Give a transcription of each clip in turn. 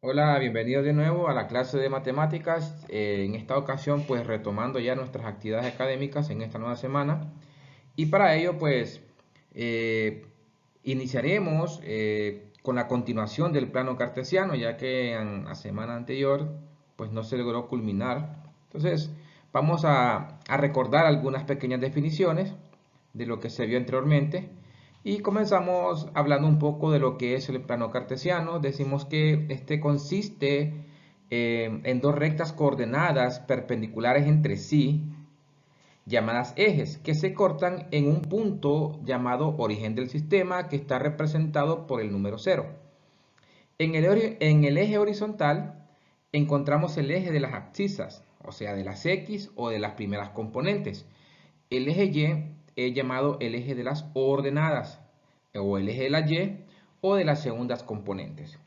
Hola, bienvenidos de nuevo a la clase de matemáticas. En esta ocasión, pues retomando ya nuestras actividades académicas en esta nueva semana. Y para ello, pues eh, iniciaremos con la continuación del plano cartesiano, ya que en la semana anterior, pues no se logró culminar. Entonces, vamos a recordar algunas pequeñas definiciones de lo que se vio anteriormente. Y comenzamos hablando un poco de lo que es el plano cartesiano. Decimos que este consiste en dos rectas coordenadas perpendiculares entre sí, llamadas ejes, que se cortan en un punto llamado origen del sistema, que está representado por el número cero. En el eje horizontal encontramos el eje de las abscisas, o sea, de las X o de las primeras componentes. El eje Y es llamado el eje de las ordenadas, o el eje de la Y, o de las segundas componentes.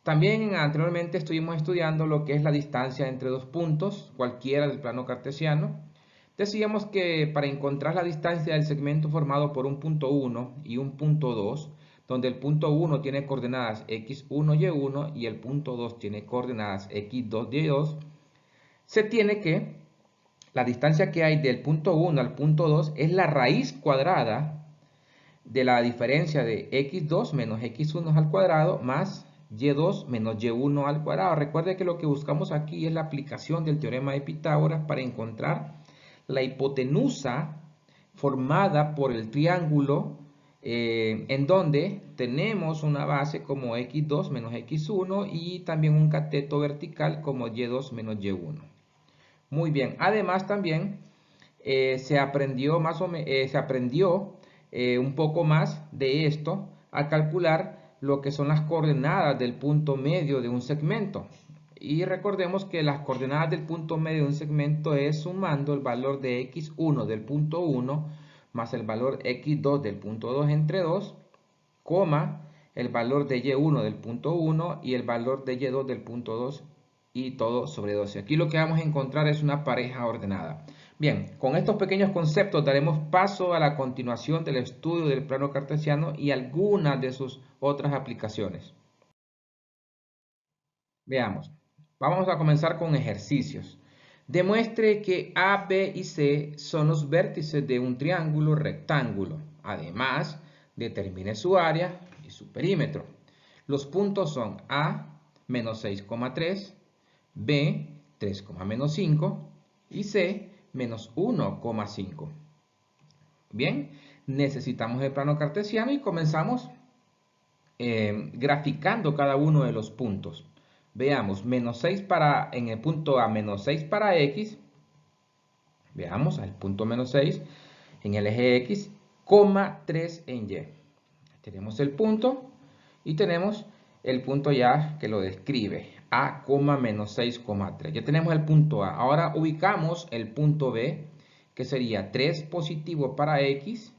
También anteriormente estuvimos estudiando lo que es la distancia entre dos puntos, cualquiera del plano cartesiano. Decíamos que para encontrar la distancia del segmento formado por un punto 1 y un punto 2, donde el punto 1 tiene coordenadas x1, y1 y el punto 2 tiene coordenadas x2, y2, se tiene que la distancia que hay del punto 1 al punto 2 es la raíz cuadrada de la diferencia de x2 menos x1 al cuadrado más y2 menos y1 al cuadrado. Recuerde que lo que buscamos aquí es la aplicación del teorema de Pitágoras para encontrar la hipotenusa formada por el triángulo en donde tenemos una base como x2 menos x1 y también un cateto vertical como y2 menos y1. Muy bien, además también se aprendió un poco más de esto a calcular lo que son las coordenadas del punto medio de un segmento. Y recordemos que las coordenadas del punto medio de un segmento es sumando el valor de x1 del punto 1 más el valor x2 del punto 2 entre 2, coma, el valor de y1 del punto 1 y el valor de y2 del punto 2 y todo sobre 12. Aquí lo que vamos a encontrar es una pareja ordenada. Bien, con estos pequeños conceptos daremos paso a la continuación del estudio del plano cartesiano y algunas de sus otras aplicaciones. Veamos, vamos a comenzar con ejercicios. Demuestre que A, B y C son los vértices de un triángulo rectángulo. Además, determine su área y su perímetro. Los puntos son A, menos 6,3, B, 3,-5 y C, menos 1,5. Bien, necesitamos el plano cartesiano y comenzamos graficando cada uno de los puntos. Veamos, menos 6 para, en el punto A, menos 6 para X. Veamos, al punto menos 6 en el eje X, coma 3 en Y. Tenemos el punto y tenemos el punto ya que lo describe. A, menos 6,3. Ya tenemos el punto A. Ahora ubicamos el punto B, que sería 3 positivo para X,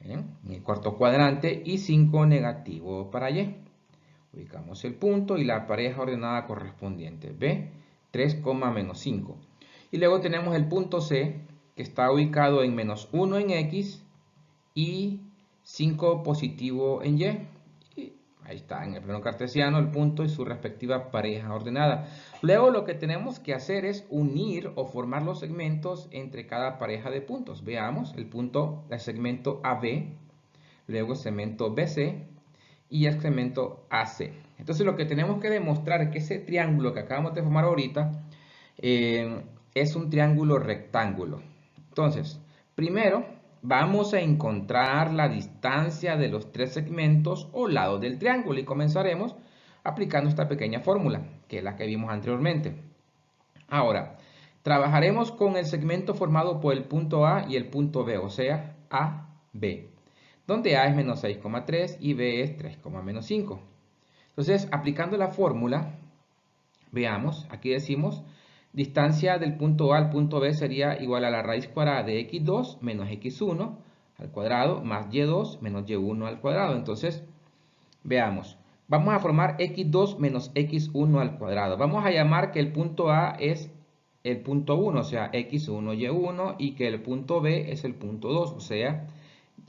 en el cuarto cuadrante, y 5 negativo para Y. Ubicamos el punto y la pareja ordenada correspondiente. B, 3, menos 5. Y luego tenemos el punto C, que está ubicado en menos 1 en X y 5 positivo en Y. Y ahí está, en el plano cartesiano, el punto y su respectiva pareja ordenada. Luego lo que tenemos que hacer es unir o formar los segmentos entre cada pareja de puntos. Veamos el punto, el segmento AB, luego el segmento BC y el segmento AC. Entonces lo que tenemos que demostrar es que ese triángulo que acabamos de formar ahorita es un triángulo rectángulo. Entonces, primero vamos a encontrar la distancia de los tres segmentos o lados del triángulo y comenzaremos aplicando esta pequeña fórmula, que es la que vimos anteriormente. Ahora, trabajaremos con el segmento formado por el punto A y el punto B, o sea, AB, donde A es menos 6,3 y B es 3,-5. Entonces, aplicando la fórmula, veamos, aquí decimos, distancia del punto A al punto B sería igual a la raíz cuadrada de x2 menos x1 al cuadrado más y2 menos y1 al cuadrado. Entonces, veamos, vamos a formar x2 menos x1 al cuadrado. Vamos a llamar que el punto A es el punto 1, o sea, x1, y1, y que el punto B es el punto 2, o sea,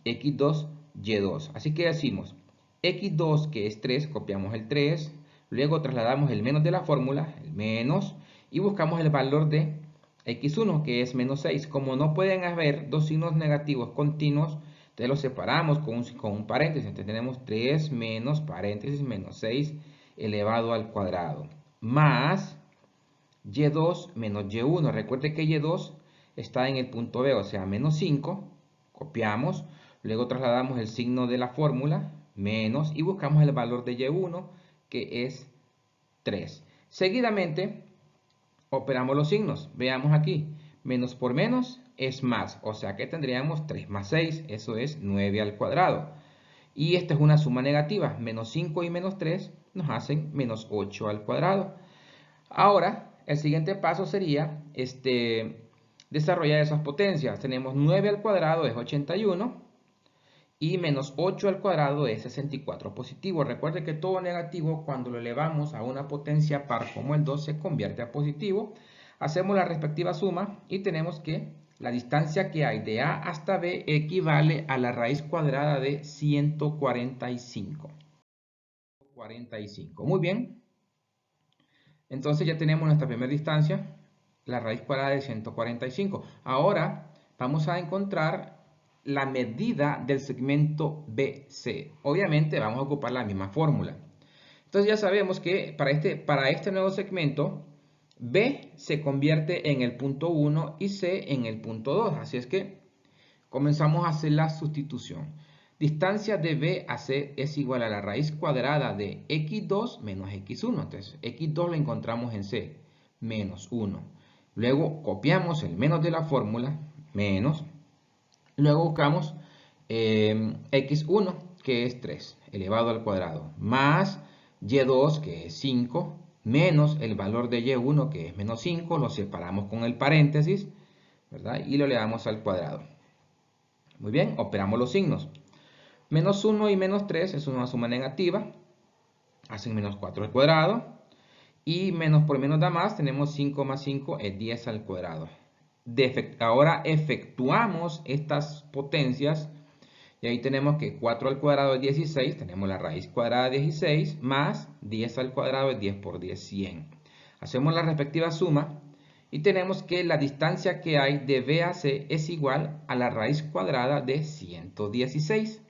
x2, y2. Así que decimos x2, que es 3, copiamos el 3, luego trasladamos el menos de la fórmula, el menos, y buscamos el valor de x1, que es menos 6. Como no pueden haber dos signos negativos continuos, entonces los separamos con un paréntesis. Entonces tenemos 3 menos paréntesis menos 6 elevado al cuadrado, más y2 menos y1. Recuerde que y2 está en el punto B, o sea, menos 5. Copiamos, luego trasladamos el signo de la fórmula, menos, y buscamos el valor de y1, que es 3. Seguidamente, operamos los signos. Veamos aquí, menos por menos es más, o sea que tendríamos 3 más 6, eso es 9 al cuadrado. Y esta es una suma negativa, menos 5 y menos 3 nos hacen menos 8 al cuadrado. Ahora, el siguiente paso sería desarrollar esas potencias. Tenemos 9 al cuadrado es 81 y menos 8 al cuadrado es 64 positivo. Recuerde que todo negativo, cuando lo elevamos a una potencia par como el 2, se convierte a positivo. Hacemos la respectiva suma y tenemos que la distancia que hay de A hasta B equivale a la raíz cuadrada de 145. Muy bien. Entonces ya tenemos nuestra primera distancia, la raíz cuadrada de 145. Ahora vamos a encontrar la medida del segmento BC. Obviamente vamos a ocupar la misma fórmula. Entonces ya sabemos que para este nuevo segmento, B se convierte en el punto 1 y C en el punto 2. Así es que comenzamos a hacer la sustitución. Distancia de B a C es igual a la raíz cuadrada de x2 menos x1. Entonces, x2 lo encontramos en C, menos 1. Luego copiamos el menos de la fórmula, menos. Luego buscamos x1, que es 3, elevado al cuadrado, más y2, que es 5, menos el valor de y1, que es menos 5. Lo separamos con el paréntesis, ¿verdad? Y lo elevamos al cuadrado. Muy bien, operamos los signos. Menos 1 y menos 3 es una suma negativa, hacen menos 4 al cuadrado, y menos por menos da más, tenemos 5 más 5 es 10 al cuadrado. Ahora efectuamos estas potencias, y ahí tenemos que 4 al cuadrado es 16, tenemos la raíz cuadrada de 16, más 10 al cuadrado es 10 por 10, 100. Hacemos la respectiva suma, y tenemos que la distancia que hay de B a C es igual a la raíz cuadrada de 116.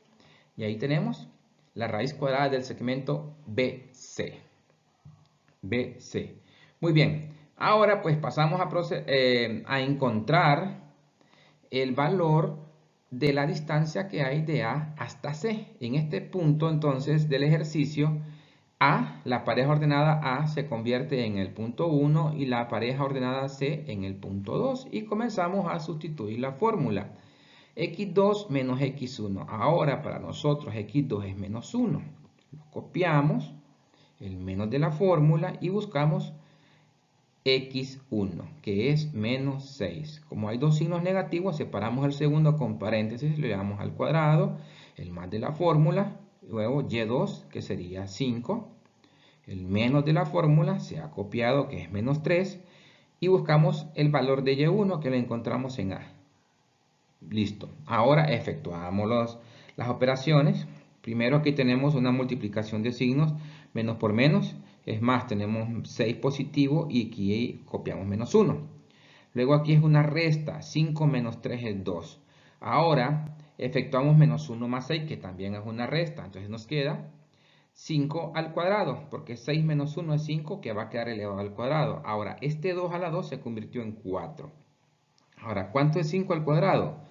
Y ahí tenemos la raíz cuadrada del segmento BC. BC. Muy bien. Ahora pues pasamos a encontrar el valor de la distancia que hay de A hasta C. En este punto entonces del ejercicio, A, la pareja ordenada A se convierte en el punto 1 y la pareja ordenada C en el punto 2. Y comenzamos a sustituir la fórmula. x2 menos x1. Ahora para nosotros x2 es menos 1. Lo copiamos, el menos de la fórmula, y buscamos x1, que es menos 6. Como hay dos signos negativos, separamos el segundo con paréntesis, le damos al cuadrado, el más de la fórmula, luego y2, que sería 5. El menos de la fórmula se ha copiado, que es menos 3. Y buscamos el valor de y1, que lo encontramos en A. Listo. Ahora efectuamos las operaciones. Primero aquí tenemos una multiplicación de signos, menos por menos. Es más, tenemos 6 positivo y aquí copiamos menos 1. Luego aquí es una resta, 5 menos 3 es 2. Ahora efectuamos menos 1 más 6, que también es una resta. Entonces nos queda 5 al cuadrado, porque 6 menos 1 es 5, que va a quedar elevado al cuadrado. Ahora, este 2 a la 2 se convirtió en 4. Ahora, ¿cuánto es 5 al cuadrado?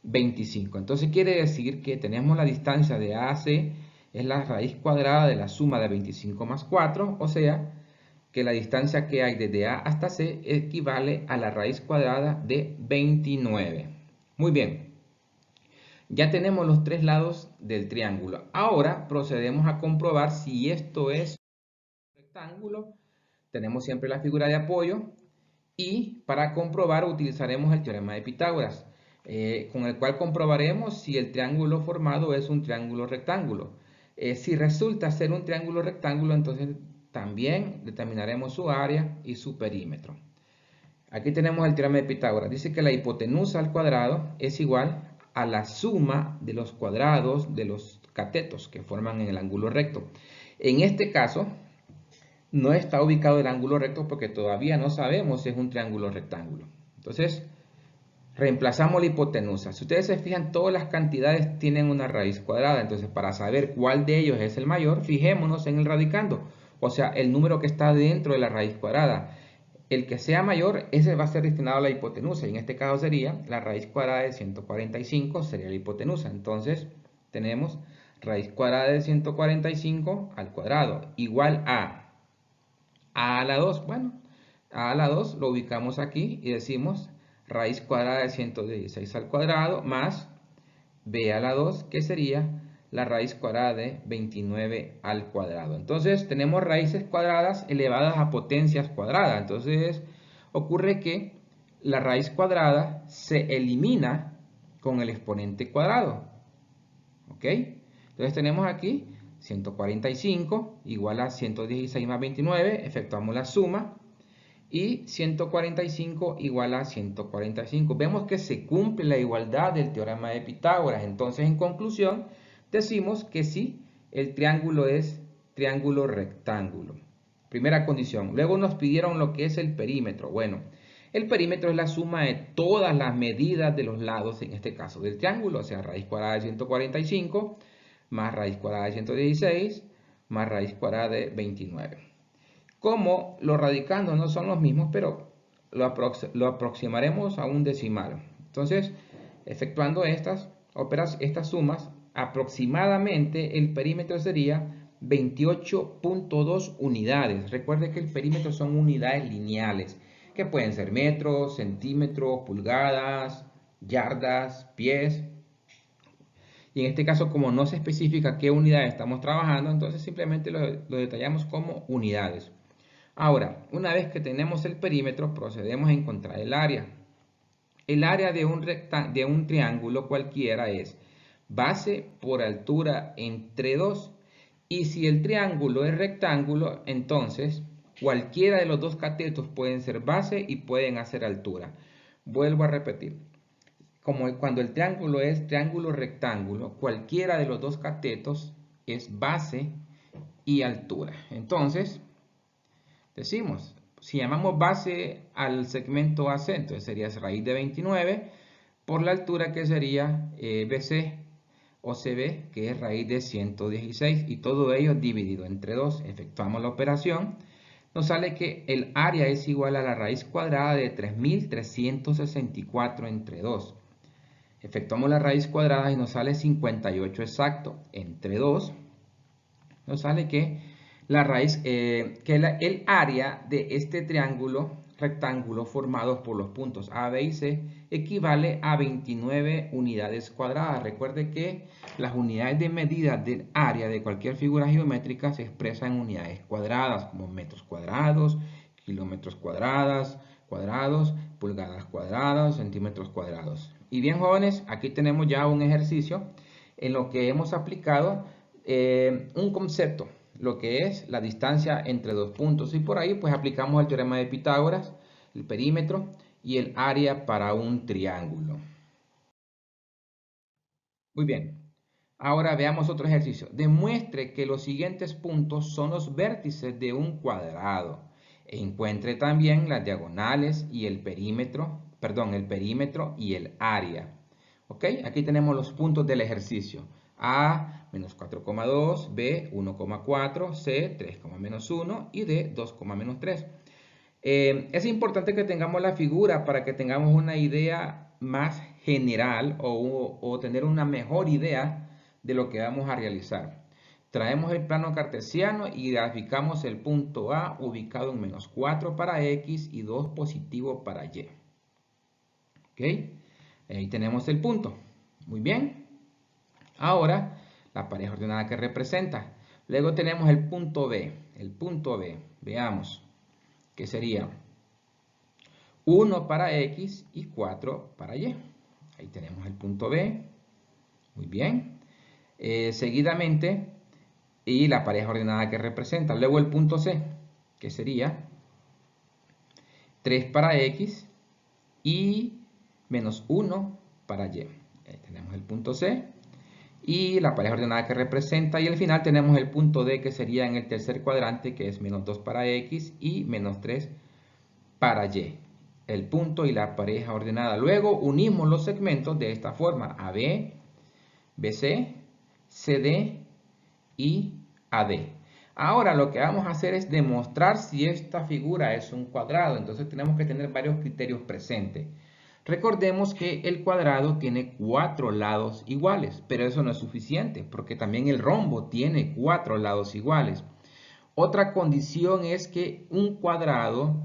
25. Entonces quiere decir que tenemos la distancia de A a C es la raíz cuadrada de la suma de 25 más 4, o sea que la distancia que hay desde A hasta C equivale a la raíz cuadrada de 29. Muy bien, ya tenemos los tres lados del triángulo. Ahora procedemos a comprobar si esto es un rectángulo. Tenemos siempre la figura de apoyo y para comprobar utilizaremos el teorema de Pitágoras. Con el cual comprobaremos si el triángulo formado es un triángulo rectángulo. Si resulta ser un triángulo rectángulo, entonces también determinaremos su área y su perímetro. Aquí tenemos el teorema de Pitágoras. Dice que la hipotenusa al cuadrado es igual a la suma de los cuadrados de los catetos que forman en el ángulo recto. En este caso, no está ubicado el ángulo recto porque todavía no sabemos si es un triángulo rectángulo. Entonces, reemplazamos la hipotenusa. Si ustedes se fijan, todas las cantidades tienen una raíz cuadrada. Entonces, para saber cuál de ellos es el mayor, fijémonos en el radicando. O sea, el número que está dentro de la raíz cuadrada. El que sea mayor, ese va a ser destinado a la hipotenusa. Y en este caso sería la raíz cuadrada de 145, sería la hipotenusa. Entonces, tenemos raíz cuadrada de 145 al cuadrado igual a a la 2. Bueno, a la 2 lo ubicamos aquí y decimos raíz cuadrada de 116 al cuadrado más b a la 2, que sería la raíz cuadrada de 29 al cuadrado. Entonces tenemos raíces cuadradas elevadas a potencias cuadradas. Entonces ocurre que la raíz cuadrada se elimina con el exponente cuadrado. ¿Ok? Entonces tenemos aquí 145 igual a 116 más 29, efectuamos la suma, y 145 igual a 145. Vemos que se cumple la igualdad del teorema de Pitágoras. Entonces, en conclusión, decimos que sí, el triángulo es triángulo rectángulo. Primera condición. Luego nos pidieron lo que es el perímetro. Bueno, el perímetro es la suma de todas las medidas de los lados, en este caso del triángulo, o sea, raíz cuadrada de 145 más raíz cuadrada de 116 más raíz cuadrada de 29. Como los radicandos no son los mismos, pero lo aproximaremos a un decimal. Entonces, efectuando estas sumas, aproximadamente el perímetro sería 28.2 unidades. Recuerde que el perímetro son unidades lineales, que pueden ser metros, centímetros, pulgadas, yardas, pies. Y en este caso, como no se especifica qué unidades estamos trabajando, entonces simplemente lo detallamos como unidades. Ahora, una vez que tenemos el perímetro, procedemos a encontrar el área. El área de un triángulo cualquiera es base por altura entre 2. Y si el triángulo es rectángulo, entonces cualquiera de los dos catetos pueden ser base y pueden hacer altura. Vuelvo a repetir. Como cuando el triángulo es triángulo rectángulo, cualquiera de los dos catetos es base y altura. Entonces, decimos, si llamamos base al segmento AC, entonces sería raíz de 29 por la altura que sería BC o CB, que es raíz de 116, y todo ello dividido entre 2. Efectuamos la operación, nos sale que el área es igual a la raíz cuadrada de 3364 entre 2. Efectuamos la raíz cuadrada y nos sale 58 exacto entre 2. Nos sale que la raíz, el área de este triángulo rectángulo formado por los puntos A, B y C equivale a 29 unidades cuadradas. Recuerde que las unidades de medida del área de cualquier figura geométrica se expresan en unidades cuadradas, como metros cuadrados, kilómetros cuadrados, pulgadas cuadradas, centímetros cuadrados. Y bien, jóvenes, aquí tenemos ya un ejercicio en lo que hemos aplicado un concepto, lo que es la distancia entre dos puntos, y por ahí pues aplicamos el teorema de Pitágoras, el perímetro y el área para un triángulo. Muy bien, ahora veamos otro ejercicio. Demuestre que los siguientes puntos son los vértices de un cuadrado e encuentre también las diagonales y el perímetro y el área. ¿Ok? Aquí tenemos los puntos del ejercicio. A, menos 4,2, B, 1,4, C, 3,-1 y D, 2,-3. Es importante que tengamos la figura para que tengamos una idea más general o tener una mejor idea de lo que vamos a realizar. Traemos el plano cartesiano y graficamos el punto A ubicado en menos 4 para X y 2 positivo para Y. ¿Ok? Ahí tenemos el punto. Muy bien. Ahora, la pareja ordenada que representa. Luego tenemos el punto B. El punto B, veamos, que sería 1 para X y 4 para Y. Ahí tenemos el punto B. Muy bien. Seguidamente, y la pareja ordenada que representa. Luego el punto C, que sería 3 para X y menos 1 para Y. Ahí tenemos el punto C. y la pareja ordenada que representa, y al final tenemos el punto D que sería en el tercer cuadrante, que es menos 2 para X y menos 3 para Y. El punto y la pareja ordenada. Luego unimos los segmentos de esta forma: AB, BC, CD y AD. Ahora lo que vamos a hacer es demostrar si esta figura es un cuadrado. Entonces tenemos que tener varios criterios presentes. Recordemos que el cuadrado tiene 4 lados iguales, pero eso no es suficiente porque también el rombo tiene 4 lados iguales. Otra condición es que un cuadrado,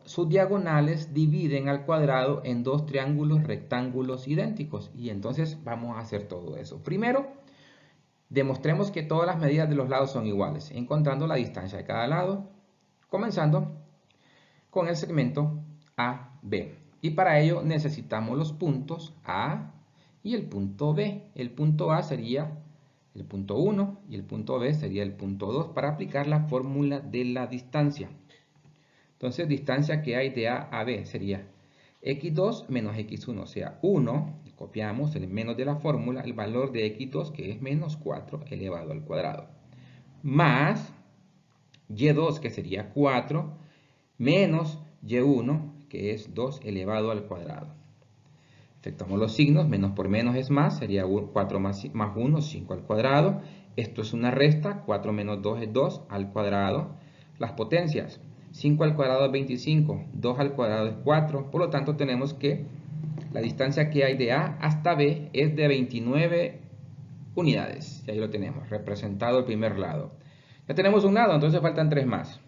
sus diagonales dividen al cuadrado en dos triángulos rectángulos idénticos. Y entonces vamos a hacer todo eso. Primero, demostremos que todas las medidas de los lados son iguales, encontrando la distancia de cada lado, comenzando con el segmento AB. Y para ello necesitamos los puntos A y el punto B. El punto A sería el punto 1 y el punto B sería el punto 2 para aplicar la fórmula de la distancia. Entonces, distancia que hay de A a B sería x2 menos x1, o sea, 1, copiamos el menos de la fórmula, el valor de x2 que es menos 4 elevado al cuadrado, más y2 que sería 4, menos y1 que es 2 elevado al cuadrado. Efectuamos los signos, menos por menos es más, sería 4 más 1, 5 al cuadrado. Esto es una resta, 4 menos 2 es 2 al cuadrado. Las potencias, 5 al cuadrado es 25, 2 al cuadrado es 4. Por lo tanto, tenemos que la distancia que hay de A hasta B es de 29 unidades. Y ahí lo tenemos, representado el primer lado. Ya tenemos un lado, entonces faltan 3 más.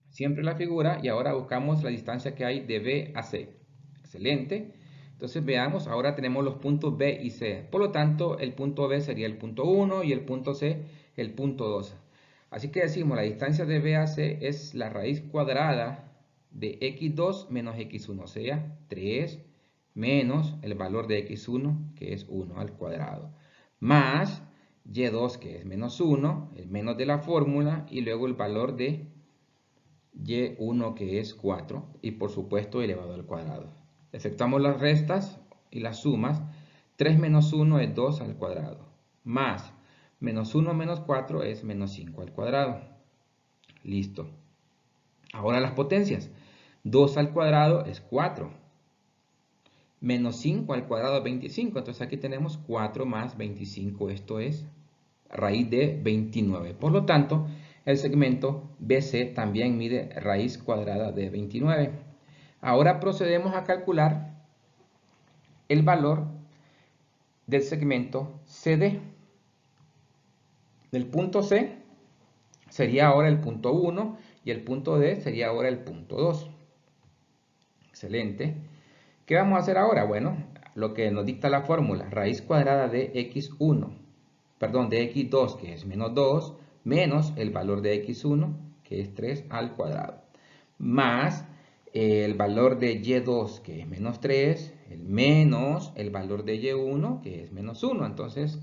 Siempre la figura y ahora buscamos la distancia que hay de B a C. Excelente. Entonces veamos, ahora tenemos los puntos B y C. Por lo tanto, el punto B sería el punto 1 y el punto C el punto 2. Así que decimos, la distancia de B a C es la raíz cuadrada de x2 menos x1, o sea, 3 menos el valor de x1, que es 1 al cuadrado, más y2, que es menos 1, el menos de la fórmula, y luego el valor de y1, que es 4, y por supuesto elevado al cuadrado. Efectuamos las restas y las sumas. 3 menos 1 es 2 al cuadrado, más menos 1 menos 4 es menos 5 al cuadrado. Listo. Ahora las potencias. 2 al cuadrado es 4. Menos 5 al cuadrado es 25. Entonces aquí tenemos 4 más 25. Esto es raíz de 29. Por lo tanto, el segmento BC también mide raíz cuadrada de 29. Ahora procedemos a calcular el valor del segmento CD. Del punto C sería ahora el punto 1 y el punto D sería ahora el punto 2. Excelente. ¿Qué vamos a hacer ahora? Bueno, lo que nos dicta la fórmula, raíz cuadrada de x1, perdón, de x2, que es menos 2, menos el valor de x1, que es 3 al cuadrado, más el valor de y2, que es menos 3, menos el valor de y1, que es menos 1. Entonces,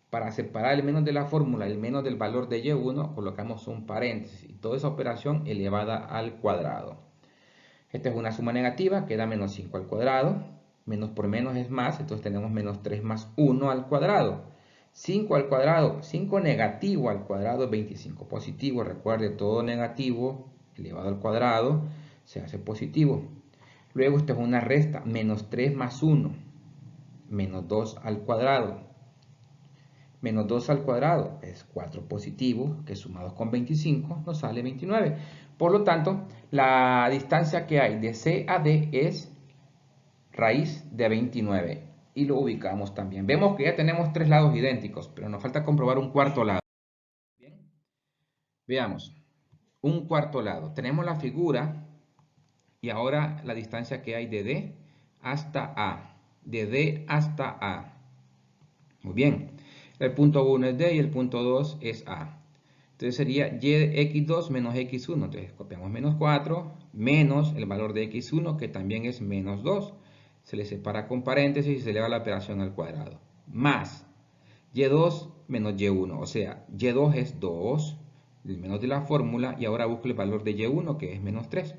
para separar el menos de la fórmula, el menos del valor de y1, colocamos un paréntesis y toda esa operación elevada al cuadrado. Esta es una suma negativa, queda menos 5 al cuadrado. Menos por menos es más, entonces tenemos menos 3 más 1 al cuadrado. 5 al cuadrado, 5 negativo al cuadrado es 25 positivo. Recuerde, todo negativo elevado al cuadrado se hace positivo. Luego esto es una resta, menos 3 más 1, menos 2 al cuadrado. Menos 2 al cuadrado es 4 positivo, que sumados con 25 nos sale 29. Por lo tanto, la distancia que hay de C a D es raíz de 29. Y lo ubicamos también. Vemos que ya tenemos 3 lados idénticos, pero nos falta comprobar un cuarto lado. Bien. Veamos. Un cuarto lado. Tenemos la figura y ahora la distancia que hay de D hasta A. De D hasta A. Muy bien. El punto 1 es D y el punto 2 es A. Entonces sería y x2 menos x1. Entonces copiamos menos 4 menos el valor de x1, que también es menos 2. Se le separa con paréntesis y se eleva la operación al cuadrado. Más y2 menos y1. O sea, y2 es 2, el menos de la fórmula. Y ahora busco el valor de y1, que es menos 3,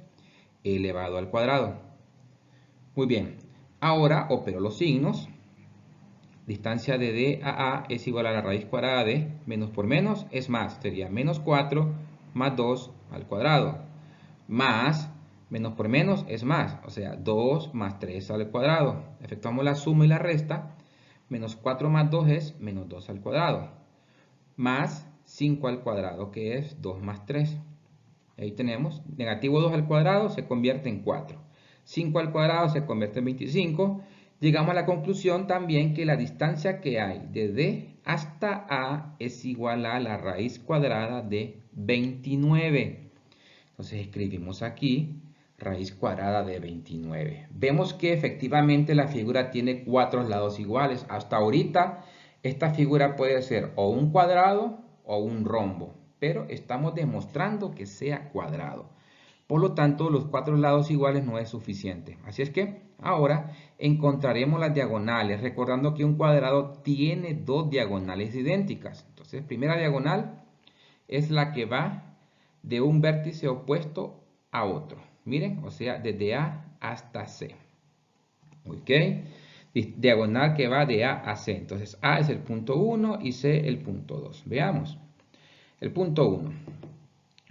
elevado al cuadrado. Muy bien. Ahora opero los signos. Distancia de D a A es igual a la raíz cuadrada de menos por menos es más. Sería menos 4 más 2 al cuadrado. Más menos por menos es más. O sea, 2 más 3 al cuadrado. Efectuamos la suma y la resta. Menos 4 más 2 es menos 2 al cuadrado. Más 5 al cuadrado, que es 2 más 3. Ahí tenemos, negativo 2 al cuadrado se convierte en 4. 5 al cuadrado se convierte en 25. Llegamos a la conclusión también que la distancia que hay de D hasta A es igual a la raíz cuadrada de 29. Entonces escribimos aquí raíz cuadrada de 29. Vemos que efectivamente la figura tiene 4 lados iguales. Hasta ahorita esta figura puede ser o un cuadrado o un rombo, pero estamos demostrando que sea cuadrado. Por lo tanto, los 4 lados iguales no es suficiente. Así es que ahora encontraremos las diagonales, recordando que un cuadrado tiene 2 diagonales idénticas. Entonces, primera diagonal es la que va de un vértice opuesto a otro. Miren, o sea, desde A hasta C. ¿Ok? Diagonal que va de A a C. Entonces, A es el punto 1 y C el punto 2. Veamos. El punto 1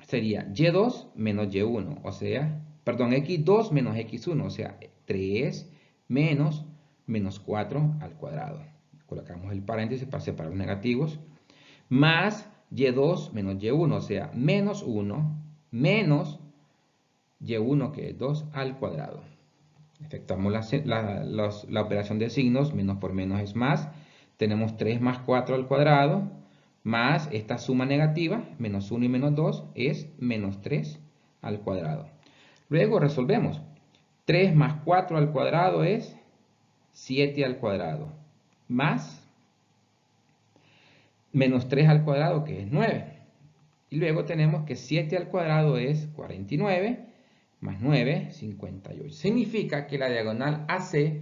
sería Y2 menos Y1, o sea, perdón, X2 menos X1, o sea, 3 menos 4 al cuadrado. Colocamos el paréntesis para separar los negativos. Más Y2 menos Y1, o sea, menos 1 menos Y1, que es 2 al cuadrado. Efectuamos la operación de signos, menos por menos es más. Tenemos 3 más 4 al cuadrado, más esta suma negativa, menos 1 y menos 2, es menos 3 al cuadrado. Luego resolvemos. 3 más 4 al cuadrado es 7 al cuadrado, más menos 3 al cuadrado, que es 9. Y luego tenemos que 7 al cuadrado es 49, más 9, 58. Significa que la diagonal AC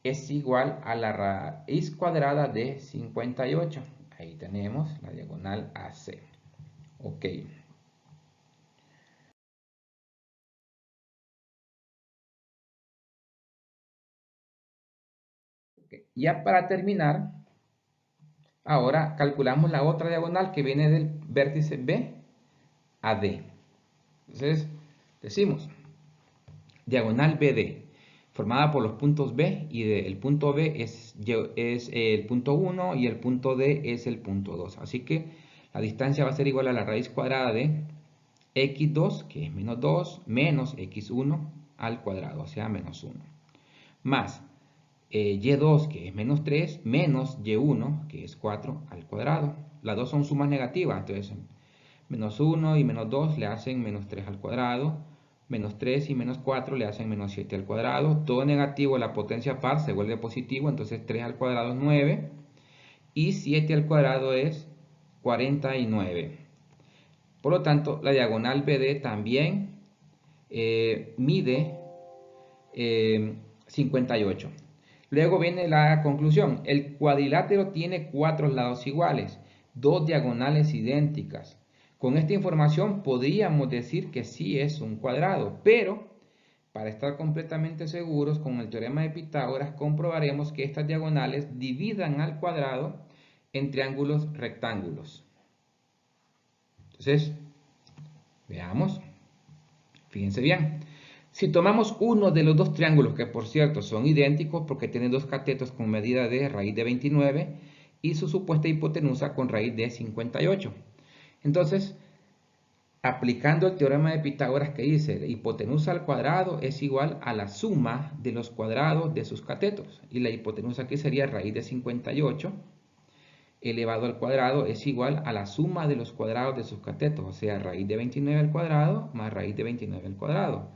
es igual a la raíz cuadrada de 58. Ahí tenemos la diagonal AC. Ok. Ya para terminar, ahora calculamos la otra diagonal que viene del vértice B a D. Entonces, decimos diagonal BD, formada por los puntos B y D. El punto B es el punto 1 y el punto D es el punto 2. Así que la distancia va a ser igual a la raíz cuadrada de x2, que es menos 2, menos x1 al cuadrado, o sea, menos 1. Más y2, que es menos 3, menos y1, que es 4 al cuadrado. Las dos son sumas negativas, entonces menos 1 y menos 2 le hacen menos 3 al cuadrado. Menos 3 y menos 4 le hacen menos 7 al cuadrado. Todo negativo, la potencia par se vuelve positivo, entonces 3 al cuadrado es 9. Y 7 al cuadrado es 49. Por lo tanto, la diagonal BD también mide 58. Luego viene la conclusión. El cuadrilátero tiene 4 lados iguales, 2 diagonales idénticas. Con esta información podríamos decir que sí es un cuadrado, pero para estar completamente seguros, con el teorema de Pitágoras comprobaremos que estas diagonales dividan al cuadrado en triángulos rectángulos. Entonces, veamos. Fíjense bien. Si tomamos uno de los dos triángulos, que por cierto son idénticos porque tienen dos catetos con medida de raíz de 29 y su supuesta hipotenusa con raíz de 58. Entonces, aplicando el teorema de Pitágoras que dice hipotenusa al cuadrado es igual a la suma de los cuadrados de sus catetos. Y la hipotenusa aquí sería raíz de 58 elevado al cuadrado es igual a la suma de los cuadrados de sus catetos. O sea, raíz de 29 al cuadrado más raíz de 29 al cuadrado.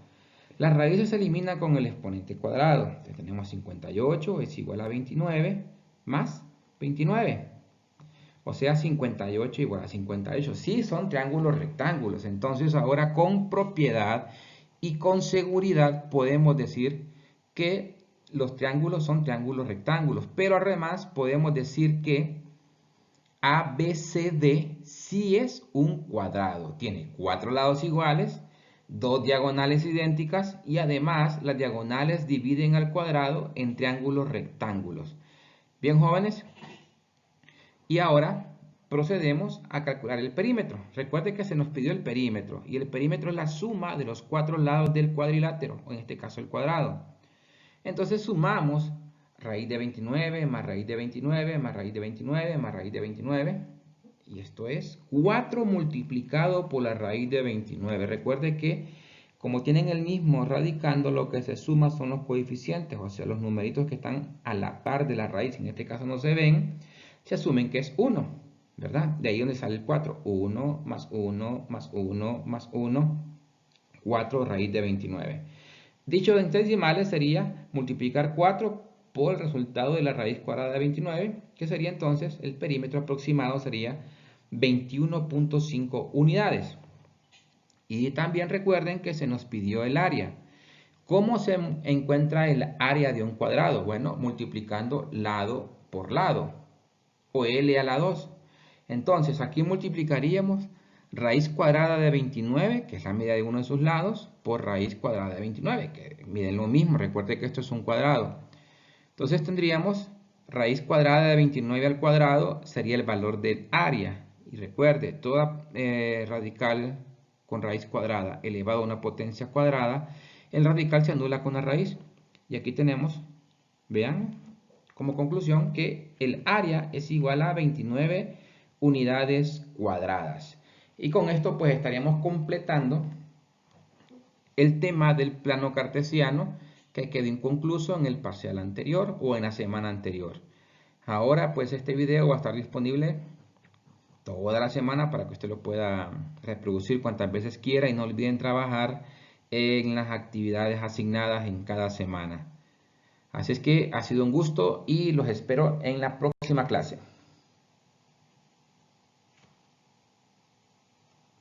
Las raíces se eliminan con el exponente cuadrado. Entonces tenemos 58 es igual a 29 más 29. O sea, 58 igual a 58. Sí, son triángulos rectángulos. Entonces ahora con propiedad y con seguridad podemos decir que los triángulos son triángulos rectángulos. Pero además podemos decir que ABCD sí es un cuadrado. Tiene 4 lados iguales, dos diagonales idénticas y además las diagonales dividen al cuadrado en triángulos rectángulos. Bien, jóvenes, y ahora procedemos a calcular el perímetro. Recuerde que se nos pidió el perímetro y el perímetro es la suma de los cuatro lados del cuadrilátero, o en este caso el cuadrado. Entonces sumamos raíz de 29 más raíz de 29 más raíz de 29 más raíz de 29. Y esto es 4 multiplicado por la raíz de 29. Recuerde que como tienen el mismo radicando, lo que se suma son los coeficientes, o sea, los numeritos que están a la par de la raíz. En este caso no se ven, se asumen que es 1, ¿verdad? De ahí donde sale el 4. 1 más 1 más 1 más 1, 4 raíz de 29. Dicho en decimales sería multiplicar 4 por el resultado de la raíz cuadrada de 29, que sería entonces el perímetro aproximado sería 21.5 unidades. Y también recuerden que se nos pidió el área. ¿Cómo se encuentra el área de un cuadrado? Bueno, multiplicando lado por lado, o L a la 2. Entonces aquí multiplicaríamos raíz cuadrada de 29, que es la medida de uno de sus lados, por raíz cuadrada de 29, que miden lo mismo. Recuerde que esto es un cuadrado. Entonces tendríamos raíz cuadrada de 29 al cuadrado sería el valor del área. Y recuerde, toda radical con raíz cuadrada elevado a una potencia cuadrada, el radical se anula con la raíz. Y aquí tenemos, vean, como conclusión que el área es igual a 29 unidades cuadradas. Y con esto pues estaríamos completando el tema del plano cartesiano que quedó inconcluso en el parcial anterior o en la semana anterior. Ahora pues este video va a estar disponible toda la semana para que usted lo pueda reproducir cuantas veces quiera y no olviden trabajar en las actividades asignadas en cada semana. Así es que ha sido un gusto y los espero en la próxima clase.